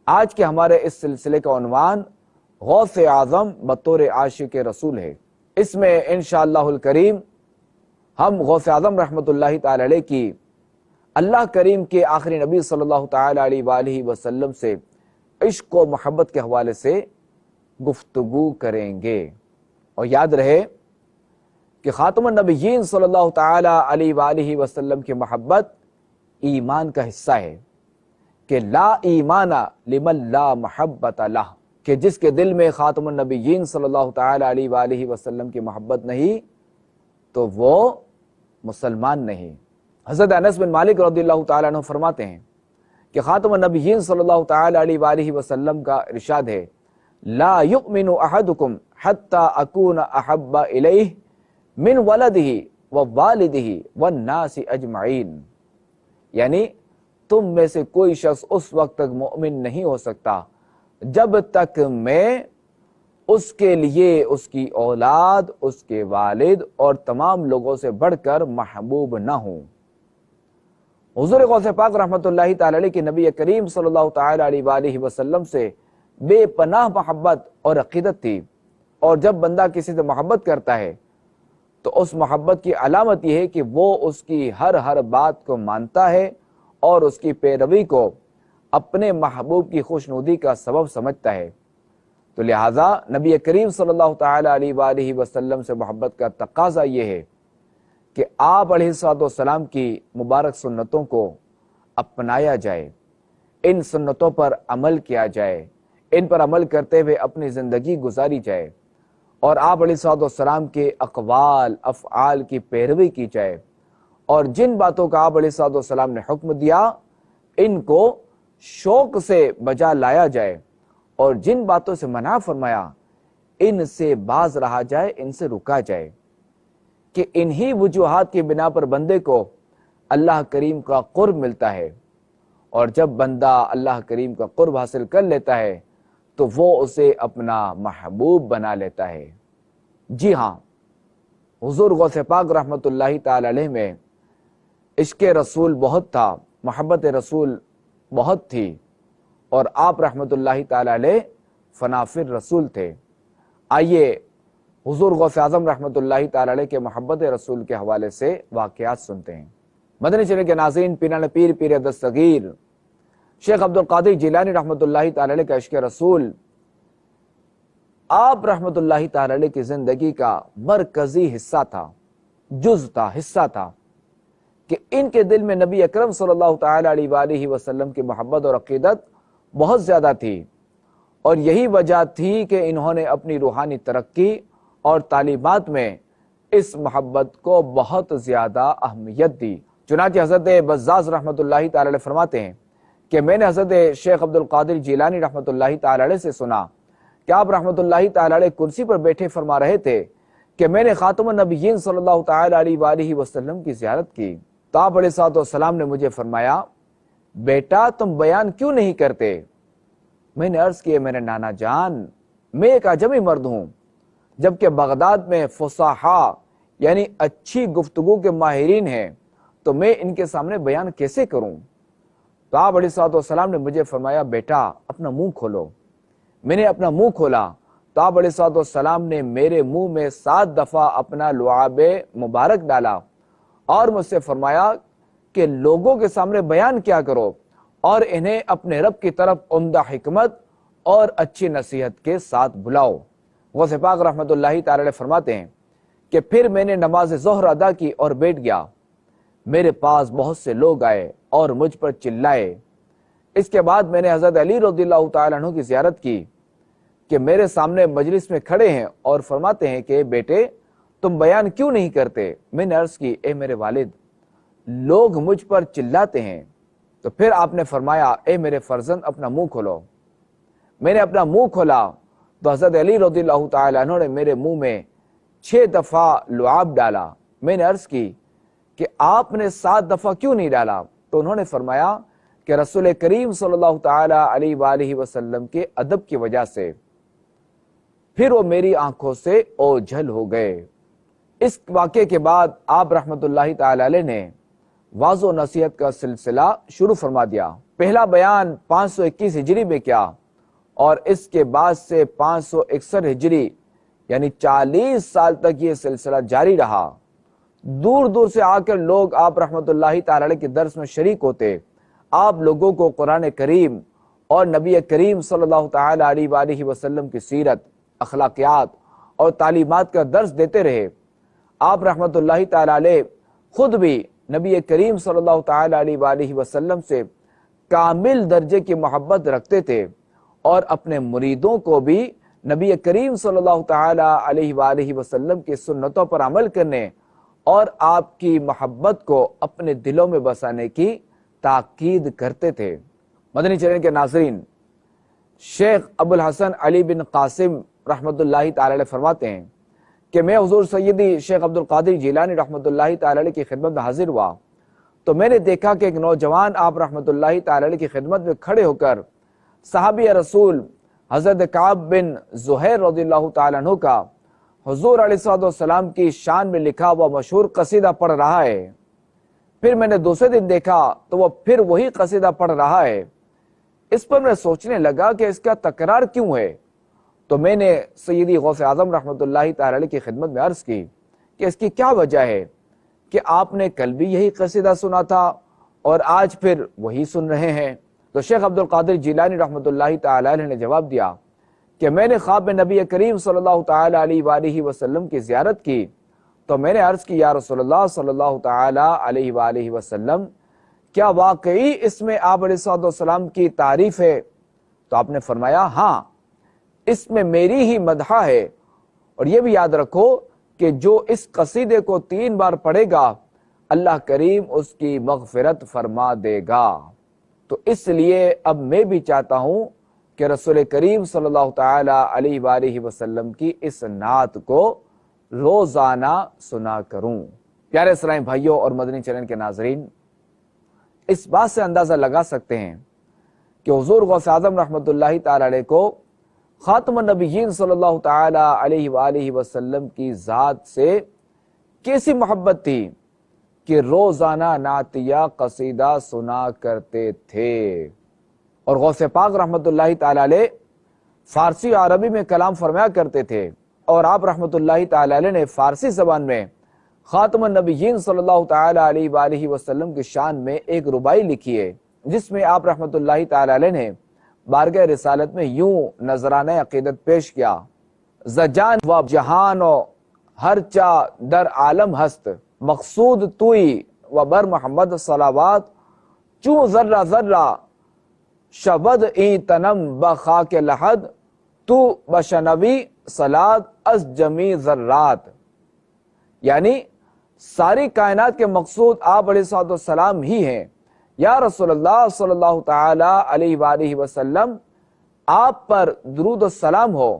آج کے ہمارے اس سلسلے کا عنوان غوث اعظم بطور عاشق رسول ہے۔ اس میں انشاءاللہ الکریم ہم غوث اعظم رحمۃ اللہ تعالی علیہ کی اللہ کریم کے آخری نبی صلی اللہ تعالی علیہ وآلہ وسلم سے عشق و محبت کے حوالے سے گفتگو کریں گے۔ اور یاد رہے کہ خاتم النبیین صلی اللہ تعالی علیہ وآلہ وسلم کی محبت ایمان کا حصہ ہے، کہ لا ایمان لمن لا محبت لہ، کہ جس کے دل میں خاتم النبیین صلی اللہ تعالی علیہ وآلہ وسلم کی محبت نہیں تو وہ مسلمان نہیں۔ حضرت انس بن مالک رضی اللہ تعالیٰ عنہ فرماتے ہیں کہ خاتم النبیین صلی اللہ تعالی علیہ وآلہ وسلم کا ارشاد ہے، لا یؤمن احدکم حتی اکون احب الیہ من ولدہ ووالدہ والناس اجمعین، یعنی تم میں سے کوئی شخص اس وقت تک مومن نہیں ہو سکتا جب تک میں اس کے لیے اس کی اولاد، اس کے والد اور تمام لوگوں سے بڑھ کر محبوب نہ ہوں۔ حضور غوث پاک رحمۃ اللہ تعالی علیہ کے نبی کریم صلی اللہ تعالی علیہ وآلہ وسلم سے بے پناہ محبت اور عقیدت تھی، اور جب بندہ کسی سے محبت کرتا ہے تو اس محبت کی علامت یہ ہے کہ وہ اس کی ہر بات کو مانتا ہے اور اس کی پیروی کو اپنے محبوب کی خوشنودی کا سبب سمجھتا ہے۔ تو لہٰذا نبی کریم صلی اللہ تعالی علیہ وآلہ وسلم سے محبت کا تقاضا یہ ہے کہ آپ علیہ السلام کی مبارک سنتوں کو اپنایا جائے، ان سنتوں پر عمل کیا جائے، ان پر عمل کرتے ہوئے اپنی زندگی گزاری جائے، اور آپ علیہ السلام کے اقوال افعال کی پیروی کی جائے، اور جن باتوں کا آپ علیہ السلام نے حکم دیا ان کو شوق سے بجا لایا جائے، اور جن باتوں سے منع فرمایا ان سے باز رہا جائے، ان سے رکا جائے، کہ انہی وجوہات کی بنا پر بندے کو اللہ کریم کا قرب ملتا ہے، اور جب بندہ اللہ کریم کا قرب حاصل کر لیتا ہے تو وہ اسے اپنا محبوب بنا لیتا ہے۔ جی ہاں، حضور غوث پاک رحمۃ اللہ تعالی علیہ میں عشق رسول بہت تھا، محبت رسول بہت تھی، اور آپ رحمۃ اللہ تعالی علیہ فنافر رسول تھے۔ آئیے حضور غوث اعظم رحمۃ اللہ تعالی علیہ کے محبت رسول کے حوالے سے واقعات سنتے ہیں۔ مدنی چینل کے ناظرین، پیران پیر پیر دستگیر شیخ عبد القادر جیلانی رحمۃ اللہ تعالی علیہ کا عشق رسول آپ رحمۃ اللہ تعالی علیہ کی زندگی کا مرکزی حصہ تھا، جز تھا، حصہ تھا، کہ ان کے دل میں نبی اکرم صلی اللہ تعالی علیہ وآلہ وسلم کی محبت اور عقیدت بہت زیادہ تھی، اور یہی وجہ تھی کہ انہوں نے اپنی روحانی ترقی اور تعلیمات میں اس محبت کو بہت زیادہ اہمیت دی۔ چنانچہ حضرت بزاز رحمۃ اللہ تعالی علیہ فرماتے ہیں کہ میں نے حضرت شیخ عبد القادر جیلانی رحمۃ اللہ تعالی علیہ سے سنا کہ آپ رحمۃ اللہ تعالی علیہ کرسی پر بیٹھے فرما رہے تھے کہ میں نے خاتم النبیین صلی اللہ تعالی علیہ وآلہ وسلم کی زیارت کی، تو آپ علیہ السلام نے مجھے فرمایا، بیٹا تم بیان کیوں نہیں کرتے؟ میں نے عرض کیا، میرے نانا جان، میں ایک عجمی مرد ہوں، جبکہ بغداد میں فصاحہ یعنی اچھی گفتگو کے ماہرین ہیں، تو میں ان کے سامنے بیان کیسے کروں؟ تو آپ علیہ السلام نے مجھے فرمایا، بیٹا اپنا منہ کھولو۔ میں نے اپنا منہ کھولا تو آپ علیہ السلام نے میرے منہ میں 7 دفعہ اپنا لعاب مبارک ڈالا اور مجھ سے فرمایا کہ لوگوں کے سامنے بیان کیا کرو اور انہیں اپنے رب کی طرف عمدہ حکمت اور اچھی نصیحت کے ساتھ بلاؤ۔ غوث پاک رحمۃ اللہ تعالی علیہ فرماتے ہیں کہ پھر میں نے نماز ظہر ادا کی اور بیٹھ گیا، میرے پاس بہت سے لوگ آئے اور مجھ پر چلائے۔ اس کے بعد میں نے حضرت علی رضی اللہ تعالیٰ عنہ کی زیارت کی کہ میرے سامنے مجلس میں کھڑے ہیں اور فرماتے ہیں کہ بیٹے تم بیان کیوں نہیں کرتے؟ میں نے عرض کی، اے میرے والد، لوگ مجھ پر چلاتے ہیں۔ تو پھر آپ نے فرمایا، اے میرے فرزند اپنا منہ کھولو۔ میں نے اپنا منہ کھولا تو حضرت علی رضی اللہ تعالیٰ عنہ نے میرے منہ میں 6 دفعہ لعاب ڈالا۔ میں نے عرض کی کہ آپ نے 7 دفعہ کیوں نہیں ڈالا؟ تو انہوں نے فرمایا کہ رسول کریم صلی اللہ تعالی علیہ وآلہ وسلم کے ادب کی وجہ سے۔ پھر وہ میری آنکھوں سے اوجھل ہو گئے۔ اس واقعے کے بعد آپ رحمت اللہ تعالی علیہ نے واضح و نصیحت کا سلسلہ شروع فرما دیا۔ پہلا بیان 521 ہجری میں کیا اور اس کے بعد سے 561 ہجری یعنی 40 سال تک یہ سلسلہ جاری رہا۔ دور دور سے آ کر لوگ آپ رحمت اللہ تعالی علیہ کے درس میں شریک ہوتے، آپ لوگوں کو قرآن کریم اور نبی کریم صلی اللہ تعالی علیہ وآلہ وسلم کی سیرت، اخلاقیات اور تعلیمات کا درس دیتے رہے۔ آپ رحمت اللہ تعالی علیہ خود بھی نبی کریم صلی اللہ تعالی علیہ وآلہ وسلم سے کامل درجے کی محبت رکھتے تھے اور اپنے مریدوں کو بھی نبی کریم صلی اللہ تعالی علیہ وآلہ وسلم کی سنتوں پر عمل کرنے اور آپ کی محبت کو اپنے دلوں میں بسانے کی تاکید کرتے تھے۔ مدنی چینل کے ناظرین، شیخ ابو الحسن علی بن قاسم رحمت اللہ تعالی علیہ فرماتے ہیں کہ میں حضور سیدی شیخ عبد القادر جیلانی رحمت اللہ تعالی علیہ کی خدمت میں حاضر ہوا تو میں نے دیکھا کہ ایک نوجوان آپ رحمت اللہ تعالی علیہ کی خدمت میں کھڑے ہو کر صحابی رسول حضرت کعب بن زہیر رضی اللہ تعالیٰ عنہ کا حضور علیہ السلام کی شان میں لکھا ہوا مشہور قصیدہ پڑھ رہا ہے۔ پھر میں نے دوسرے دن دیکھا تو وہ پھر وہی قصیدہ پڑھ رہا ہے۔ اس پر میں سوچنے لگا کہ اس کا تکرار کیوں ہے، تو میں نے سیدی غوث اعظم رحمت اللہ تعالی علیہ کی خدمت میں عرض کی کہ اس کی کیا وجہ ہے کہ آپ نے کل بھی یہی قصیدہ سنا تھا اور آج پھر وہی سن رہے ہیں۔ تو شیخ عبد القادر جیلانی رحمت اللہ تعالی علیہ نے جواب دیا کہ میں نے خواب میں نبی کریم صلی اللہ تعالی علیہ وآلہ وسلم کی زیارت کی تو میں نے عرض کی یا رسول اللہ صلی اللہ تعالی علیہ وآلہ وسلم، کیا واقعی اس میں آپ علیہ السلام کی تعریف ہے؟ تو آپ نے فرمایا ہاں، اس میں میری ہی مدح ہے، اور یہ بھی یاد رکھو کہ جو اس قصیدے کو 3 بار پڑھے گا اللہ کریم اس کی مغفرت فرما دے گا۔ تو اس لیے اب میں بھی چاہتا ہوں کہ رسول کریم صلی اللہ تعالی علیہ وآلہ وسلم کی اس نعت کو روزانہ سنا کروں۔ پیارے اسلامی بھائیوں اور مدنی چینل کے ناظرین، اس بات سے اندازہ لگا سکتے ہیں کہ حضور غوث اعظم رحمت اللہ تعالی علیہ کو خاتم النبیین صلی اللہ تعالی علیہ وآلہ وسلم کی ذات سے کیسی محبت تھی کہ روزانہ نعتیہ قصیدہ سنا کرتے تھے۔ اور غوث پاک رحمت اللہ تعالی علیہ فارسی اور عربی میں کلام فرمایا کرتے تھے، اور آپ رحمت اللہ تعالی علیہ نے فارسی زبان میں خاتم النبیین صلی اللہ تعالی علیہ وآلہ وسلم کی شان میں ایک ربائی لکھی ہے، جس میں آپ رحمت اللہ تعالی علیہ نے بارگاہ رسالت میں یوں نذرانہ عقیدت پیش کیا: زجان و جہان و ہر چا در عالم ہست، مقصود توئی و بر محمد صلوات، چوں ذرہ ذرہ شبد ای تنم بخاک لحد، تو بشنوی صلات از جمی ذرات۔ یعنی ساری کائنات کے مقصود آپ علیہ السلام ہی ہیں۔ یا رسول اللہ صلی اللہ تعالی علیہ وآلہ وسلم، آپ پر درود و سلام ہو۔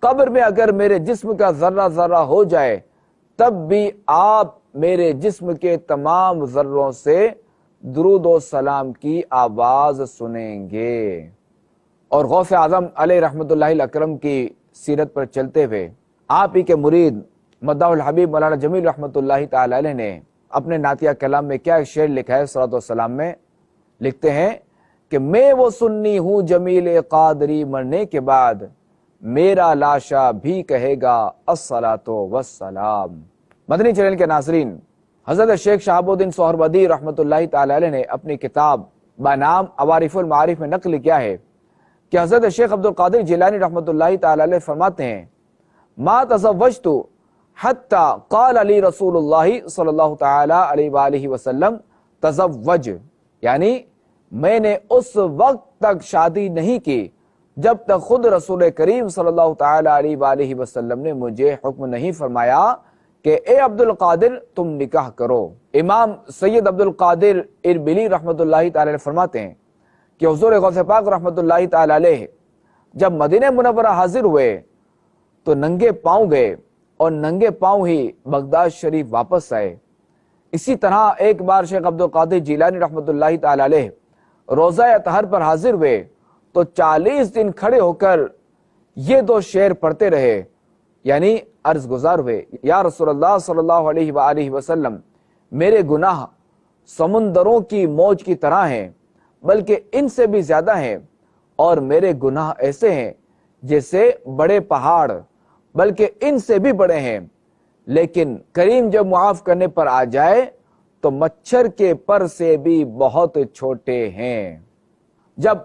قبر میں اگر میرے جسم کا ذرہ ذرہ ہو جائے تب بھی آپ میرے جسم کے تمام ذروں سے درود و سلام کی آواز سنیں گے۔ اور غوث اعظم علیہ رحمت اللہ الاکرم کی سیرت پر چلتے ہوئے آپ ہی کے مرید مداح الحبیب مولانا جمیل رحمت اللہ تعالی علیہ نے اپنے نعتیہ کلام میں کیا ایک شعر لکھا ہے صلوات و سلام میں؟ لکھتے ہیں کہ میں وہ سنی ہوں جمیل قادری، مرنے کے بعد میرا لاشا بھی کہے گا الصلاۃ والسلام۔ مدنی چینل کے ناظرین، حضرت شیخ شہاب الدین سہروردی رحمت اللہ تعالی علیہ نے اپنی کتاب بنام عوارف المعارف میں نقل کیا ہے کہ حضرت شیخ عبد القادر جیلانی رحمت اللہ تعالی علیہ فرماتے ہیں: ما تزوجت حتی قال علی رسول اللہ صلی اللہ تعالی علیہ وآلہ وسلم تزوج، یعنی میں نے اس وقت تک شادی نہیں کی جب تک خود رسول کریم صلی اللہ تعالی علیہ وآلہ وسلم نے مجھے حکم نہیں فرمایا کہ اے عبد القادر تم نکاح کرو۔ امام سید عبد القادر اربیلی رحمت اللہ تعالی علیہ فرماتے ہیں کہ حضور غوث پاک رحمت اللہ تعالی علیہ جب مدینہ منورہ حاضر ہوئے تو ننگے پاؤں گئے اور ننگے پاؤں ہی بغداد شریف واپس آئے۔ اسی طرح ایک بار شیخ عبد القادر جیلانی رحمت اللہ تعالی علیہ روضہ اطہر پر حاضر ہوئے تو 40 دن کھڑے ہو کر یہ 2 شعر پڑھتے رہے، یعنی عرض گزار ہوئے: یا رسول اللہ صلی اللہ علیہ وآلہ وسلم، میرے گناہ سمندروں کی موج کی طرح ہیں، بلکہ ان سے بھی زیادہ ہیں، اور میرے گناہ ایسے ہیں جیسے بڑے پہاڑ، بلکہ ان سے بھی بڑے ہیں، لیکن کریم جب معاف کرنے پر آ جائے تو مچھر کے پر سے بھی بہت چھوٹے ہیں۔ جب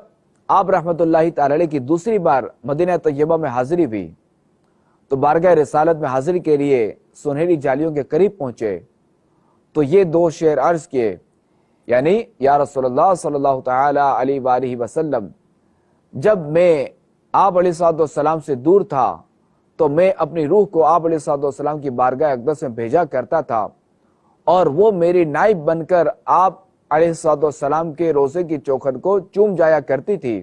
آپ رحمت اللہ تعالی علیہ کی دوسری بار مدینہ طیبہ میں حاضری ہوئی تو بارگاہ رسالت میں حاضری کے لیے سنہری جالیوں کے قریب پہنچے تو یہ دو شعر عرض کیے، یعنی یا رسول اللہ صلی اللہ تعالی علیہ وآلہ وسلم، جب میں آپ علیہ الصلوۃ والسلام سے دور تھا تو میں اپنی روح کو آپ علیہ الصلوۃ والسلام کی بارگاہ اقدس میں بھیجا کرتا تھا، اور وہ میری نائب بن کر آپ علیہ الصلوۃ والسلام کے روزے کی چوکھٹ کو چوم جایا کرتی تھی۔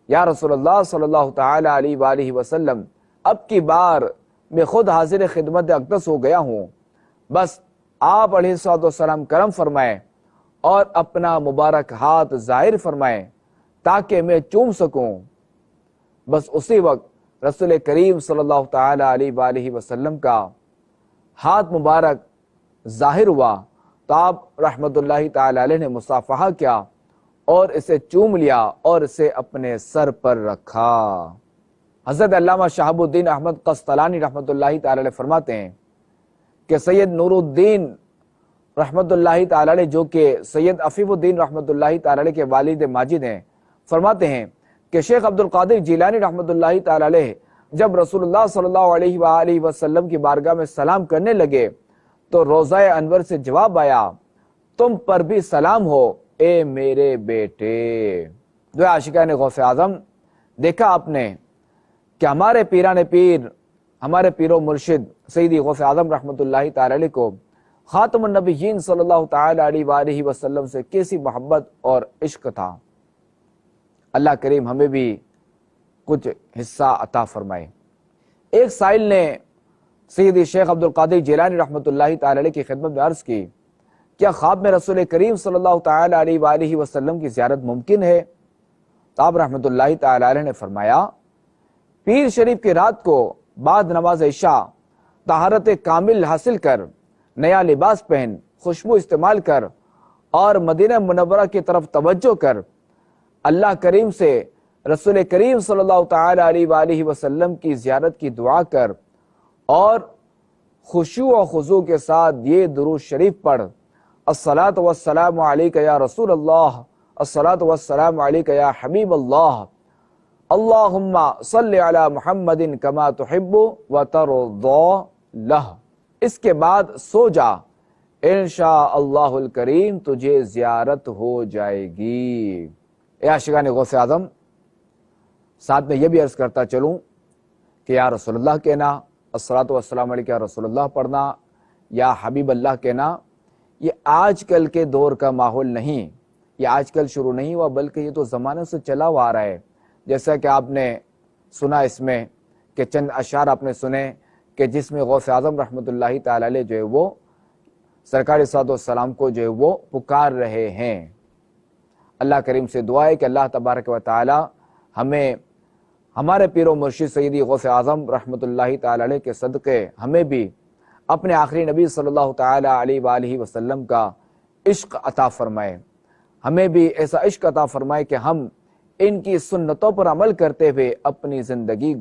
یا رسول اللہ صلی اللہ تعالی علیہ وآلہ وسلم، اب کی بار میں خود حاضر خدمت اقدس ہو گیا ہوں، بس آپ علیہ الصلوۃ والسلام کرم فرمائیں اور اپنا مبارک ہاتھ ظاہر فرمائیں تاکہ میں چوم سکوں۔ بس اسی وقت رسول کریم صلی اللہ تعالی علیہ وآلہ وسلم کا ہاتھ مبارک ظاہر ہوا تو آپ رحمت اللہ تعالی علیہ نے مصافحہ کیا اور اسے چوم لیا اور اسے اپنے سر پر رکھا۔ حضرت علامہ شہاب الدین احمد قسطلانی رحمت اللہ تعالی علیہ فرماتے ہیں کہ سید نور الدین رحمت اللہ تعالی علیہ، جو کہ سید عفیف الدین رحمت اللہ تعالی علیہ کے والد ماجد ہیں، فرماتے ہیں کہ شیخ عبد القادر جیلانی رحمت اللہ تعالی علیہ جب رسول اللہ صلی اللہ علیہ وآلہ وسلم کی بارگاہ میں سلام کرنے لگے تو روضہ انور سے جواب آیا، تم پر بھی سلام ہو اے میرے بیٹے۔ جو عاشقان غوث اعظم، دیکھا آپ نے کہ ہمارے پیران پیر، ہمارے پیر و مرشد سیدی غوث اعظم رحمت اللہ تعالی علیہ کو خاتم النبیین صلی اللہ تعالی علیہ وآلہ وسلم سے کیسی محبت اور عشق تھا۔ اللہ کریم ہمیں بھی کچھ حصہ عطا فرمائے۔ ایک سائل نے سیدی شیخ عبد القادر جیلانی رحمت اللہ تعالی علیہ کی خدمت میں عرض کی، کیا خواب میں رسول کریم صلی اللہ تعالی علیہ وآلہ وسلم کی زیارت ممکن ہے؟ تو آپ رحمت اللہ تعالی علیہ نے فرمایا، پیر شریف کی رات کو بعد نماز عشاء طہارت کامل حاصل کر، نیا لباس پہن، خوشبو استعمال کر اور مدینہ منورہ کی طرف توجہ کر، اللہ کریم سے رسول کریم صلی اللہ تعالی علیہ وآلہ وسلم کی زیارت کی دعا کر اور خشوع و خضوع کے ساتھ یہ درود شریف پڑھ، الصلاۃ والسلام علیک یا رسول اللہ، الصلاۃ والسلام علیک یا حبیب اللہ، اللہم صلی علی محمد کما تحب وترضی لہ۔ اس کے بعد سو جا، انشاءاللہ الکریم تجھے زیارت ہو جائے گی۔ اے عاشقان غوث اعظم، ساتھ میں یہ بھی عرض کرتا چلوں کہ یا رسول اللہ کہنا، الصلاۃ والسلام علیک یا رسول اللہ پڑھنا، یا حبیب اللہ کہنا، یہ آج کل کے دور کا ماحول نہیں، یہ آج کل شروع نہیں ہوا، بلکہ یہ تو زمانے سے چلا ہوا آ رہا ہے۔ جیسا کہ آپ نے سنا اس میں کہ چند اشعار آپ نے سنے کہ جس میں غوث اعظم رحمت اللہ تعالی علیہ جو ہے وہ سرکار صلی اللہ علیہ وسلم کو جو ہے وہ پکار رہے ہیں۔ اللہ کریم سے دعا ہے کہ اللہ تبارک و تعالی ہمیں ہمارے پیر و مرشد سیدی غوث اعظم رحمت اللہ تعالی علیہ کے صدقے ہمیں بھی اپنے آخری نبی صلی اللہ تعالی علیہ وآلہ وسلم کا عشق عطا فرمائے، ہمیں بھی ایسا عشق عطا فرمائے کہ ہم ان کی سنتوں پر عمل کرتے ہوئے اپنی زندگی